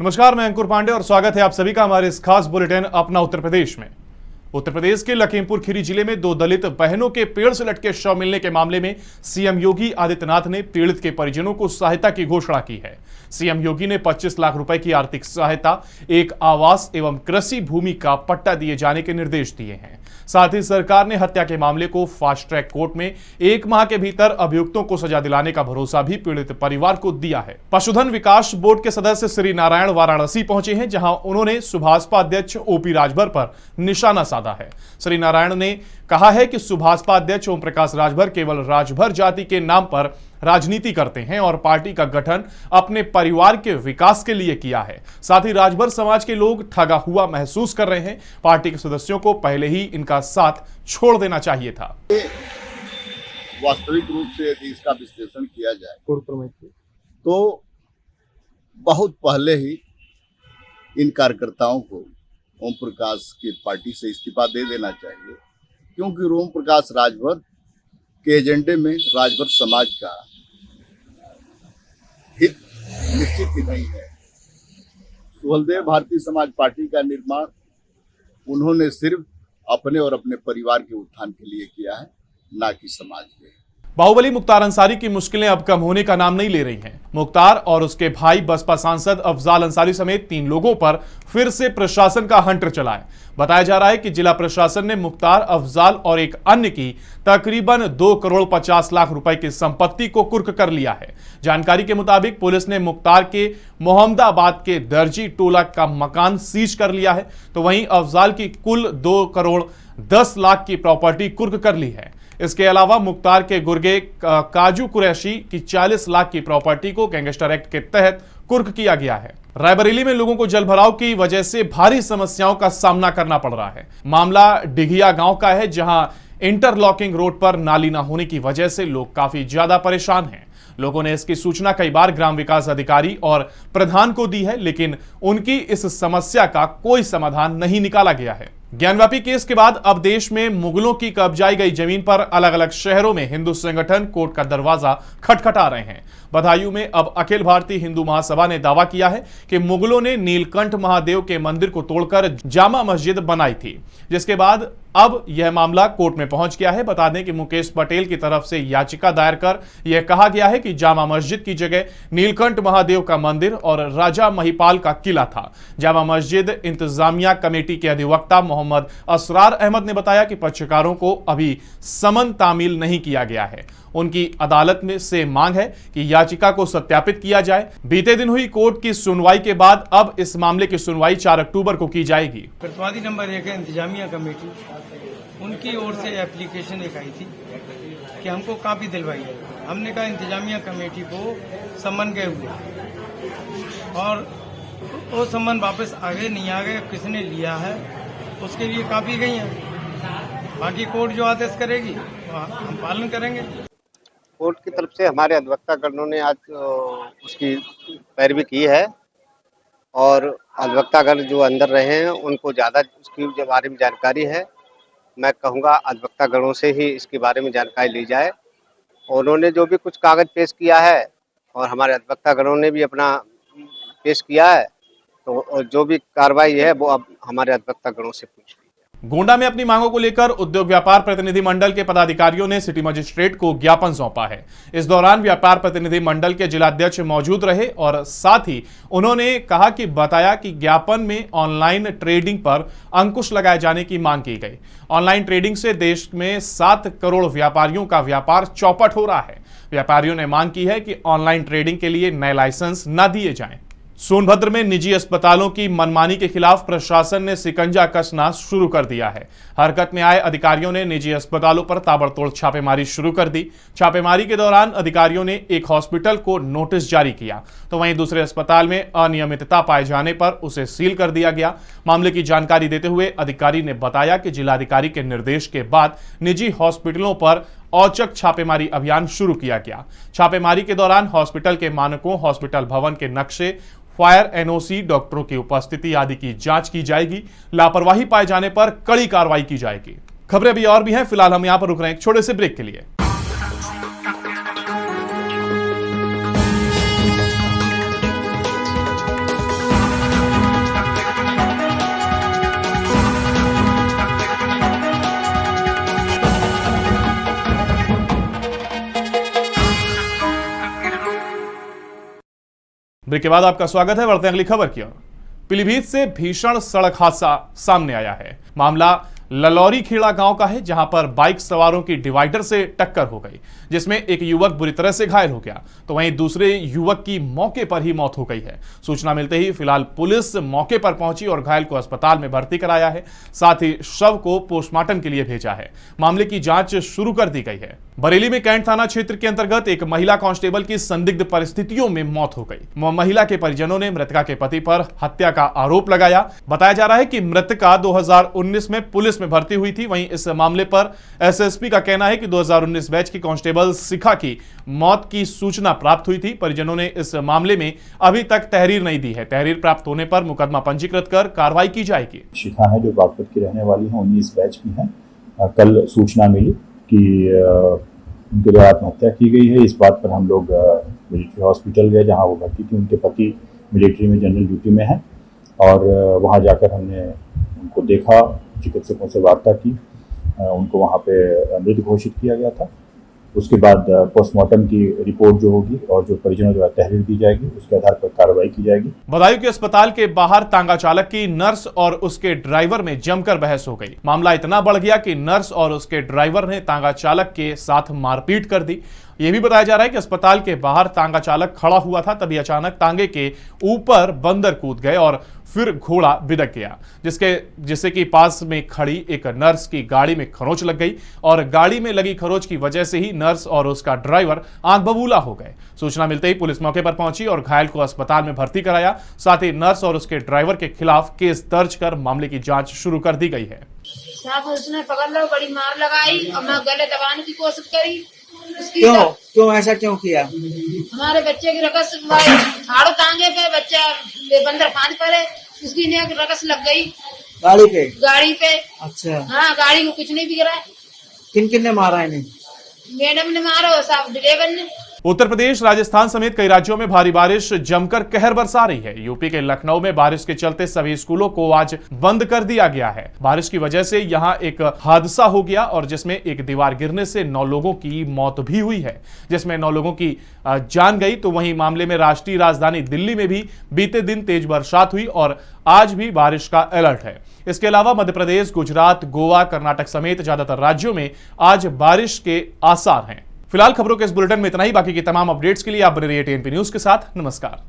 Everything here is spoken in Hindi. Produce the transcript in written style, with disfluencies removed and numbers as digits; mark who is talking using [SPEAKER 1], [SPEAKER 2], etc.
[SPEAKER 1] नमस्कार, मैं अंकुर पांडे और स्वागत है आप सभी का हमारे इस खास बुलेटिन अपना उत्तर प्रदेश में। उत्तर प्रदेश के लखीमपुर खीरी जिले में दो दलित बहनों के पेड़ से लटके शव मिलने के मामले में सीएम योगी आदित्यनाथ ने पीड़ित के परिजनों को सहायता की घोषणा की है। सीएम योगी ने 25 लाख रुपए की आर्थिक सहायता, एक आवास एवं कृषि भूमि का पट्टा दिए जाने के निर्देश दिए हैं। साथ ही सरकार ने हत्या के मामले को फास्ट ट्रैक कोर्ट में 1 माह के भीतर अभियुक्तों को सजा दिलाने का भरोसा भी पीड़ित परिवार को दिया है। पशुधन विकास बोर्ड के सदस्य श्री नारायण वाराणसी पहुंचे हैं, जहां उन्होंने सुभाषपा अध्यक्ष ओपी राजभर पर निशाना साधा है। श्री नारायण ने कहा है कि सुभाषपा अध्यक्ष ओम प्रकाश राजभर केवल राजभर जाति के नाम पर राजनीति करते हैं और पार्टी का गठन अपने परिवार के विकास के लिए किया है। साथ ही राजभर समाज के लोग ठगा हुआ महसूस कर रहे हैं। पार्टी के सदस्यों को पहले ही इनका साथ छोड़ देना चाहिए था।
[SPEAKER 2] वास्तविक रूप से यदि इसका विश्लेषण किया जाए तो बहुत पहले ही इन कार्यकर्ताओं को ओम प्रकाश की पार्टी से इस्तीफा दे देना चाहिए, क्योंकि ओम प्रकाश राजभर के एजेंडे में राजभर समाज का हित निश्चित ही नहीं है। सुहलदेव भारतीय समाज पार्टी का निर्माण उन्होंने सिर्फ अपने और अपने परिवार के उत्थान के लिए किया है, ना कि समाज के।
[SPEAKER 1] बाहुबली मुख्तार अंसारी की मुश्किलें अब कम होने का नाम नहीं ले रही हैं। मुख्तार और उसके भाई बसपा सांसद अफजाल अंसारी समेत 3 लोगों पर फिर से प्रशासन का हंटर चला है। बताया जा रहा है कि जिला प्रशासन ने मुख्तार, अफजाल और एक अन्य की तकरीबन 2 करोड़ 50 लाख रुपए की संपत्ति को कुर्क कर लिया है। जानकारी के मुताबिक पुलिस ने मुख्तार के मोहम्मदाबाद के दर्जी टोला का मकान सीज कर लिया है, तो वहीं अफजाल की कुल 2 करोड़ 10 लाख की प्रॉपर्टी कुर्क कर ली है। इसके अलावा मुख्तार के गुर्गे काजू कुरैशी की 40 लाख की प्रॉपर्टी को गैंगस्टर एक्ट के तहत कुर्क किया गया है। रायबरेली में लोगों को जलभराव की वजह से भारी समस्याओं का सामना करना पड़ रहा है। मामला डिघिया गांव का है, जहां इंटरलॉकिंग रोड पर नाली न होने की वजह से लोग काफी ज्यादा परेशान हैं। लोगों ने इसकी सूचना कई बार ग्राम विकास अधिकारी और प्रधान को दी है, लेकिन उनकी इस समस्या का कोई समाधान नहीं निकाला गया है। ज्ञानवापी केस के बाद अब देश में मुगलों की कब्जाई गई जमीन पर अलग अलग शहरों में हिंदू संगठन कोर्ट का दरवाजा खटखटा रहे हैं। बदायूं में अब अखिल भारतीय हिंदू महासभा ने दावा किया है कि मुगलों ने नीलकंठ महादेव के मंदिर को तोड़कर जामा मस्जिद बनाई थी, जिसके बाद अब यह मामला कोर्ट में पहुंच गया है। बता दें कि मुकेश पटेल की तरफ से याचिका दायर कर यह कहा गया है कि जामा मस्जिद की जगह नीलकंठ महादेव का मंदिर और राजा महिपाल का किला था। जामा मस्जिद इंतजामिया कमेटी के अधिवक्ता मोहम्मद असरार अहमद ने बताया कि पक्षकारों को अभी समन तामील नहीं किया गया है। उनकी अदालत में से मांग है कि याचिका को सत्यापित किया जाए। बीते दिन हुई कोर्ट की सुनवाई के बाद अब इस मामले की सुनवाई 4 अक्टूबर को की जाएगी।
[SPEAKER 3] प्रतिवादी नंबर 1 है इंतजामिया कमेटी, उनकी ओर से एप्लीकेशन एक आई थी कि हमको कापी दिलवाई है। हमने कहा इंतजामिया कमेटी को सम्मन गए हुए और वो सम्मन वापस आगे नहीं आ गए, किसने लिया है उसके लिए कापी गई है। बाकी कोर्ट जो आदेश करेगी हम पालन करेंगे।
[SPEAKER 4] कोर्ट की तरफ से हमारे अधिवक्तागणों ने आज उसकी पैरवी की है और अधिवक्तागण जो अंदर रहे हैं उनको ज़्यादा उसके बारे में जानकारी है। मैं कहूँगा अधिवक्तागणों से ही इसके बारे में जानकारी ली जाए। और उन्होंने जो भी कुछ कागज पेश किया है और हमारे अधिवक्तागणों ने भी अपना पेश किया है, तो जो भी कार्रवाई है वो अब हमारे अधिवक्तागणों से पूछ ली।
[SPEAKER 1] गोंडा में अपनी मांगों को लेकर उद्योग व्यापार प्रतिनिधि मंडल के पदाधिकारियों ने सिटी मजिस्ट्रेट को ज्ञापन सौंपा है। इस दौरान व्यापार प्रतिनिधि मंडल के जिलाध्यक्ष मौजूद रहे और साथ ही उन्होंने कहा कि बताया कि ज्ञापन में ऑनलाइन ट्रेडिंग पर अंकुश लगाए जाने की मांग की गई। ऑनलाइन ट्रेडिंग से देश में 7 करोड़ व्यापारियों का व्यापार चौपट हो रहा है। व्यापारियों ने मांग की है कि ऑनलाइन ट्रेडिंग के लिए नए लाइसेंस न दिए जाएं। सोनभद्र में निजी अस्पतालों की मनमानी के खिलाफ प्रशासन ने शिकंजा कसना शुरू कर दिया है। हरकत में आए अधिकारियों ने निजी अस्पतालों पर ताबड़तोड़ छापेमारी शुरू कर दी। छापेमारी के दौरान अधिकारियों ने एक हॉस्पिटल को नोटिस जारी किया, तो वहीं दूसरे अस्पताल में अनियमितता पाए जाने पर उसे सील कर दिया गया। मामले की जानकारी देते हुए अधिकारी ने बताया कि जिलाधिकारी के निर्देश के बाद निजी हॉस्पिटलों पर औचक छापेमारी अभियान शुरू किया गया। छापेमारी के दौरान हॉस्पिटल के मानकों, हॉस्पिटल भवन के नक्शे, फायर एनओसी, डॉक्टरों की उपस्थिति आदि की जांच की जाएगी। लापरवाही पाए जाने पर कड़ी कार्रवाई की जाएगी। खबरें अभी और भी हैं, फिलहाल हम यहां पर रुक रहे हैं एक छोटे से ब्रेक के लिए। ब्रेक के बाद आपका स्वागत है। बढ़ते हैं अगली खबर की ओर। पीलीभीत से भीषण सड़क हादसा सामने आया है। मामला ललौरी खेड़ा गांव का है, जहां पर बाइक सवारों की डिवाइडर से टक्कर हो गई, जिसमें एक युवक बुरी तरह से घायल हो गया, तो वहीं दूसरे युवक की मौके पर ही मौत हो गई है। सूचना मिलते ही फिलहाल पुलिस मौके पर पहुंची और घायल को अस्पताल में भर्ती कराया है, साथ ही शव को पोस्टमार्टम के लिए भेजा है। मामले की जांच शुरू कर दी गई है। बरेली में कैंट थाना क्षेत्र के अंतर्गत एक महिला कांस्टेबल की संदिग्ध परिस्थितियों में मौत हो गई। महिला के परिजनों ने मृतका के पति पर हत्या का आरोप लगाया। बताया जा रहा है कि मृतका 2019 में पुलिस में भर्ती हुई थी। वहीं इस मामले पर एसएसपी का कहना है कि 2019 बैच की कांस्टेबल शिखा की मौत की सूचना प्राप्त हुई थी। परिजनों ने इस मामले में अभी तक तहरीर नहीं दी है। तहरीर प्राप्त होने पर मुकदमा पंजीकृत कर कार्रवाई की जाएगी।
[SPEAKER 5] शिखा है जो बागपत की रहने वाली है, 19 बैच की है। कल सूचना मिली कि उनके द्वारा आत्महत्या की गई है। इस बात पर हम लोग मिलिट्री हॉस्पिटल गए, जहां वो भर्ती थी। उनके पति मिलिट्री में जनरल ड्यूटी में है और वहां जाकर हमने उनको देखा, चिकित्सकों से वार्ता की, उनको वहां पे मृत घोषित किया गया था। उसके बाद पोस्टमार्टम की रिपोर्ट जो होगी और जो परिजनों द्वारा तहरीर दी जाएगी, उसके आधार पर कार्रवाई की जाएगी।
[SPEAKER 1] बदायूं के अस्पताल के बाहर तांगा चालक की नर्स और उसके ड्राइवर में जमकर बहस हो गई। मामला इतना बढ़ गया कि नर्स और उसके ड्राइवर ने तांगा चालक के साथ मारपीट कर दी। यह भी बताया जा रहा है कि अस्पताल के बाहर तांगा चालक खड़ा हुआ था, तभी अचानक तांगे के ऊपर बंदर कूद गए और फिर घोड़ा बिदक गया, जिससे कि पास में खड़ी एक नर्स की गाड़ी में खरोंच लग गई और गाड़ी में लगी खरोंच की वजह से ही नर्स और उसका ड्राइवर आंख बबूला हो गए। सूचना मिलते ही पुलिस मौके पर पहुंची और घायल को अस्पताल में भर्ती कराया। साथ ही नर्स और उसके ड्राइवर के खिलाफ केस दर्ज कर मामले की जांच शुरू कर दी गई है।
[SPEAKER 6] उसने पकड़ लो, बड़ी मार लगाई और मैं गले दबाने की कोशिश करी।
[SPEAKER 7] क्यों ऐसा क्यों किया?
[SPEAKER 6] हमारे बच्चे की रकस झाड़ू टांगे पे बच्चा बंदर फांद पड़े, उसकी रकस लग गई गाड़ी पे।
[SPEAKER 7] अच्छा,
[SPEAKER 6] हाँ, गाड़ी को कुछ नहीं बिगड़ा।
[SPEAKER 7] किन ने मारा इन्हें?
[SPEAKER 6] मैडम ने मारो, साहब ड्राइवर ने।
[SPEAKER 1] उत्तर प्रदेश, राजस्थान समेत कई राज्यों में भारी बारिश जमकर कहर बरसा रही है। यूपी के लखनऊ में बारिश के चलते सभी स्कूलों को आज बंद कर दिया गया है। बारिश की वजह से यहां एक हादसा हो गया और जिसमें एक दीवार गिरने से 9 लोगों की मौत भी हुई है, जिसमें 9 लोगों की जान गई। तो वहीं मामले में राष्ट्रीय राजधानी दिल्ली में भी बीते दिन तेज बरसात हुई और आज भी बारिश का अलर्ट है। इसके अलावा मध्य प्रदेश, गुजरात, गोवा, कर्नाटक समेत ज्यादातर राज्यों में आज बारिश के आसार हैं। फिलहाल खबरों के इस बुलेटिन में इतना ही। बाकी की तमाम अपडेट्स के लिए आप बने रहिए टीएनपी न्यूज के साथ। नमस्कार।